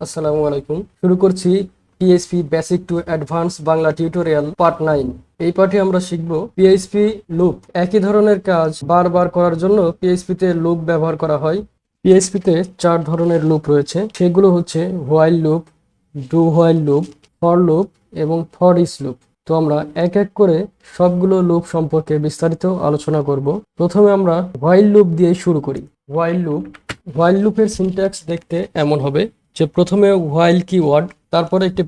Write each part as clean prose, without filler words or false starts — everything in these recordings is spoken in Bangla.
আসসালামু আলাইকুম। শুরু করছি PHP basic to advance Bangla tutorial part 9। এই পাঠে আমরা শিখব পিএইচপি লুপ। একই ধরনের কাজ বারবার করার জন্য পিএইচপি তে লুপ ব্যবহার করা হয়। পিএইচপি তে 4 ধরনের লুপ রয়েছে, সেগুলো হচ্ছে while loop, do while loop, for loop এবং ফর ইচ লুপ। তো আমরা এক এক করে সবগুলো লুপ সম্পর্কে বিস্তারিত আলোচনা করব। প্রথমে আমরা হোয়াইল লুপ দিয়ে শুরু করি। হোয়াইল লুপের সিনট্যাক্স দেখতে এমন হবে যে প্রথমে হোয়াইল কিওয়ার্ড, তারপরে একটি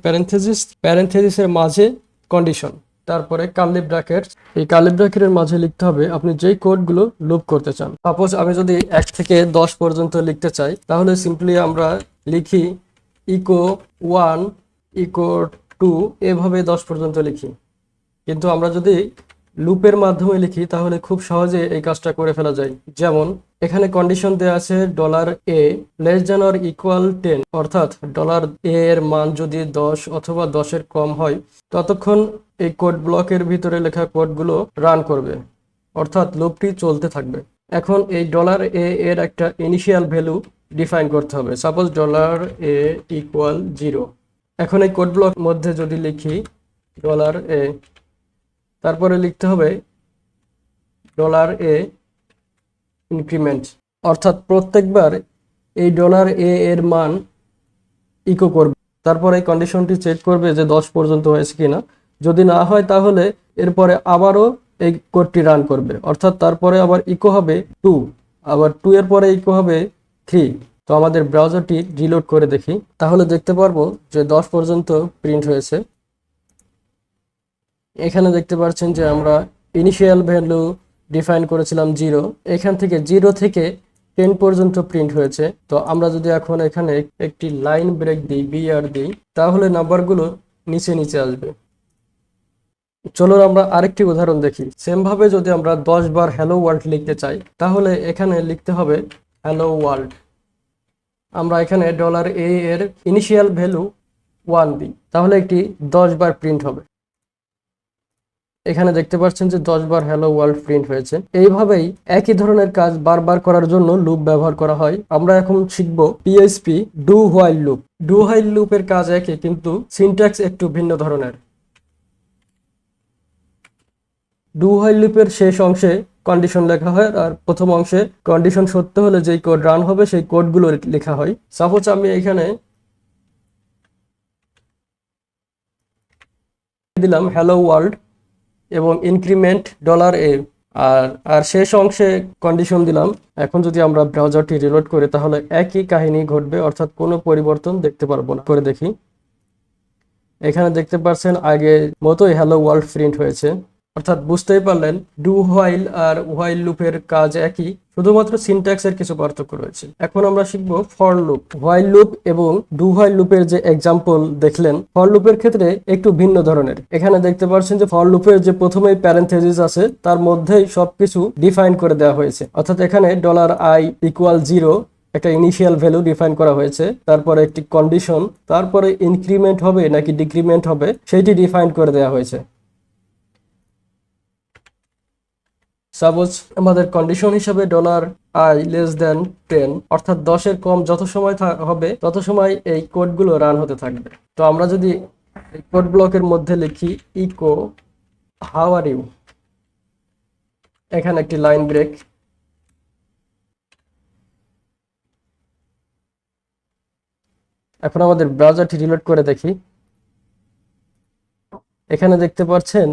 প্যারেন্থেসিসের মাঝে কন্ডিশন, তারপরে কার্লি ব্র্যাকেট। এই কার্লি ব্র্যাকেটের মাঝে লিখতে হবে আপনি যেই কোডগুলো লুপ করতে চান। সাপোজ আমি যদি 1 থেকে 10 পর্যন্ত লিখতে চাই, তাহলে সিম্পলি আমরা লিখি ইকো 1 ইকো 2, এভাবে 10 পর্যন্ত লিখি। কিন্তু আমরা যদি লুপের মাধ্যমে লিখি তাহলে খুব সহজে এই কাজটা করে ফেলা যায়। যেমন এখানে কন্ডিশন দেওয়া আছে $a less than or equal 10, অর্থাৎ $a এর মান যদি 10 অথবা 10-এর কম হয় ততক্ষণ এই কোড ব্লকের ভিতরে লেখা কোডগুলো রান করবে, অর্থাৎ লুপটি চলতে থাকবে। এখন এই $a এর একটা ইনিশিয়াল ভ্যালু ডিফাইন করতে হবে। Suppose $a equal 0। এখন এই কোড ব্লক মধ্যে যদি লিখি $a, তারপরে লিখতে হবে $a ইনক্রিমেন্ট, অর্থাৎ প্রত্যেকবার এই $a এর মান ইকো করবে। তারপরে এই কন্ডিশনটি চেক করবে যে 10 পর্যন্ত হয়েছে কিনা। যদি না হয় তাহলে এরপরে আবারও এই কোডটি রান করবে, অর্থাৎ তারপরে আবার ইকো হবে 2, আবার 2 এর পরে ইকো হবে 3। তো আমাদের ব্রাউজারটি রিলোড করে দেখি, তাহলে দেখতে পারবো যে 10 পর্যন্ত প্রিন্ট হয়েছে। এখানে দেখতে পাচ্ছেন যে আমরা ইনিশিয়াল ভ্যালু ডিফাইন করেছিলাম 0, এখান থেকে 0 থেকে 10 পর্যন্ত প্রিন্ট হয়েছে। তো আমরা যদি এখন এখানে একটি লাইন ব্রেক দিই, বিআর দিই, তাহলে নাম্বারগুলো নিচে নিচে আসবে। চলো আমরা আরেকটি উদাহরণ দেখি। সেম ভাবে যদি আমরা 10 বার হ্যালো ওয়ার্ল্ড লিখতে চাই, তাহলে এখানে লিখতে হবে হ্যালো ওয়ার্ল্ড। আমরা এখানে $a এর ইনিশিয়াল ভ্যালু 1 দিই, তাহলে একটি 10 বার প্রিন্ট হবে। এখানে দেখতে পাচ্ছেন যে 10 বার হ্যালো ওয়ার্ল্ড প্রিন্ট হয়েছে। এইভাবেই একই ধরনের কাজ বারবার করার জন্য লুপ ব্যবহার করা হয়। আমরা এখন শিখব PHP do while loop. Do while লুপের কাজ একই, কিন্তু সিনট্যাক্স একটু ভিন্ন ধরনের। ডু হোয়াইল লুপের শেষ অংশে কন্ডিশন লেখা হয়, আর প্রথম অংশে কন্ডিশন সত্য হলে যেই কোড রান হবে সেই কোডগুলো লেখা হয়। সাপোজ আমি এখানে দিলাম হ্যালো ওয়ার্ল্ড এবং ইনক্রিমেন্ট $a, আর আর শেষ অংশে কন্ডিশন দিলাম। এখন যদি আমরা ব্রাউজারটি রিলোড করি তাহলে একই কাহিনী ঘটবে, অর্থাৎ কোনো পরিবর্তন দেখতে পারবো না। করে দেখি, এখানে দেখতে পাচ্ছেন আগের মতোই হ্যালো ওয়ার্ল্ড প্রিন্ট হয়েছে। অর্থাৎ বুঝতেই পারলেন ডু হোয়াইল আর হোয়াইল লুপের কাজ একই, শুধুমাত্র সিনট্যাক্সের কিছু পার্থক্য রয়েছে। এখন আমরা শিখবো ফর লুপ। হোয়াইল লুপ এবং ডু হোয়াইল লুপের যে এক্সাম্পল দেখলেন, ফর লুপের ক্ষেত্রে একটু ভিন্ন ধরনের। এখানে দেখতে পাচ্ছেন যে ফর লুপের যে প্রথমেই প্যারেন্থেসিস আছে তার মধ্যেই সবকিছু ডিফাইন করে দেওয়া হয়েছে, অর্থাৎ এখানে $i ইকুয়াল 0 একটা ইনিশিয়াল ভ্যালু ডিফাইন করা হয়েছে, তারপরে একটি কন্ডিশন, তারপরে ইনক্রিমেন্ট হবে নাকি ডিক্রিমেন্ট হবে সেইটি ডিফাইন করে দেওয়া হয়েছে। সাপোজ আমাদের কন্ডিশন হিসাবে $i লেস দ্যান 10, অর্থাৎ 10 এর কম যত সময় হবে তত সময় এই কোডগুলো রান হতে থাকবে। তো আমরা যদি এই কোড ব্লকের মধ্যে লিখি ইকো হাউ আর ইউ, এখানে একটি লাইন ব্রেক। এখন আমাদের ব্রাউজারটি রিলোড করে দেখি, এখানে দেখতে পাচ্ছেন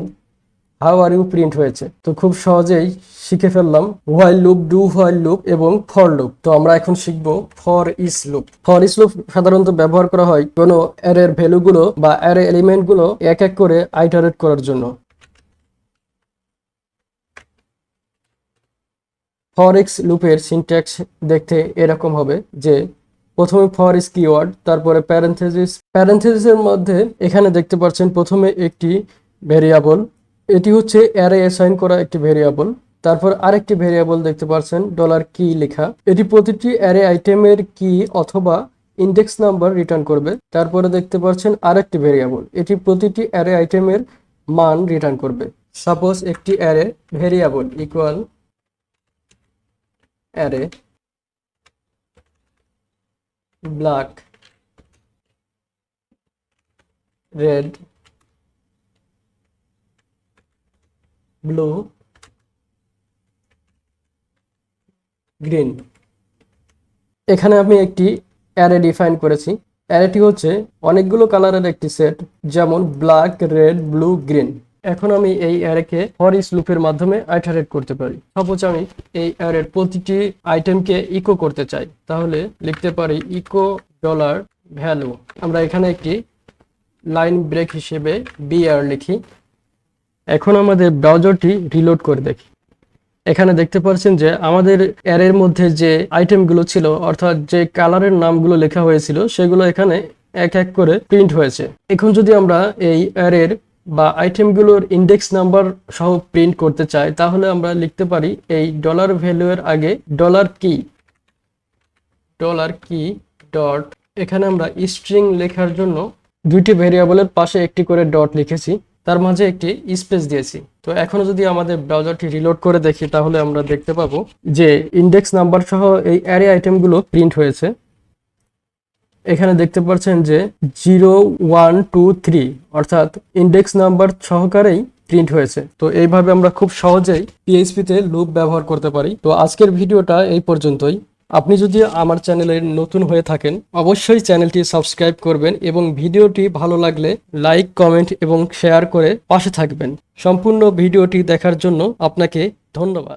হাউ আর ইউ প্রিন্ট হয়েছে। তো খুব সহজেই শিখে ফেললাম while loop, do while loop এবং ফর লুপ। তো আমরা এখন শিখবো for each loop. For each loop সাধারণত ব্যবহার করা হয় কোনো অ্যারের ভ্যালুগুলো বা অ্যারে এলিমেন্টগুলো এক এক করে আইটারেট করার জন্য। ফর ইচ লুপের সিনট্যাক্স দেখতে এরকম হবে যে প্রথমে ফর ইচ কিওয়ার্ড, তারপরে প্যারেন্থেসিসের মধ্যে এখানে দেখতে পাচ্ছেন প্রথমে একটি ভেরিয়েবল, এটি হচ্ছে অ্যারে অ্যাসাইন করা একটি ভেরিয়েবল। তারপর আরেকটি ভেরিয়েবল দেখতে পাচ্ছেন $কি লেখা, এটি প্রতিটি অ্যারে আইটেমের কি অথবা ইন্ডেক্স নাম্বার রিটার্ন করবে। তারপরে দেখতে পাচ্ছেন আরেকটি ভেরিয়েবল, এটি প্রতিটি অ্যারে আইটেমের মান রিটার্ন করবে। সাপোজ একটি array variable equal array black red, blue, green. এখানে আমি একটি অ্যারে ডিফাইন করেছি। অ্যারেটি হচ্ছে অনেকগুলো কালারের একটি সেট, যেমন ব্ল্যাক, রেড, ব্লু, গ্রিন। এখন আমি এই অ্যারেকে ফর ইচ লুপের মাধ্যমে আইটারেট করতে পারি। সাপোজ আমি এই অ্যারের প্রতিটি আইটেমকে ইকো করতে চাই, তাহলে লিখতে পারি ইকো ডলার ভ্যালু। আমরা এখানে একটি লাইন ব্রেক হিসেবে বিআর লিখি। এখন আমাদের ব্রাউজারটি রিলোড করে দেখি। এখানে দেখতে পাচ্ছেন যে আমাদের অ্যারের মধ্যে যে আইটেমগুলো ছিল, অর্থাৎ যে কালারের নামগুলো লেখা হয়েছিল, সেগুলো এখানে এক এক করে প্রিন্ট হয়েছে। এখন যদি আমরা এই অ্যারের বা আইটেমগুলোর ইন্ডেক্স নাম্বার সহ প্রিন্ট করতে চাই, তাহলে আমরা লিখতে পারি এই ডলার ভ্যালু এর আগে ডলার কি ডট। এখানে আমরা স্ট্রিং লেখার জন্য দুইটি ভেরিয়েবলের পাশে একটি করে ডট লিখেছি, তার মাঝে একটি স্পেস দিয়েছি। তো এখনো যদি আমাদের ব্রাউজারটি রিলোড করে দেখি, তাহলে আমরা দেখতে পাবো যে ইন্ডেক্স নাম্বার সহ এই অ্যারে আইটেমগুলো প্রিন্ট হয়েছে। এখানে দেখতে পাচ্ছেন যে 0 1 2 3 অর্থাৎ ইন্ডেক্স নাম্বার সহকারেই প্রিন্ট হয়েছে। তো এইভাবে আমরা খুব সহজেই পিএইচপি তে লুপ ব্যবহার করতে পারি। তো আজকের ভিডিওটা এই পর্যন্তই। আপনি যদি আমার চ্যানেলে নতুন হয়ে থাকেন, অবশ্যই চ্যানেলটি সাবস্ক্রাইব করবেন এবং ভিডিওটি ভালো লাগলে লাইক, কমেন্ট এবং শেয়ার করে পাশে থাকবেন। সম্পূর্ণ ভিডিওটি দেখার জন্য আপনাকে ধন্যবাদ।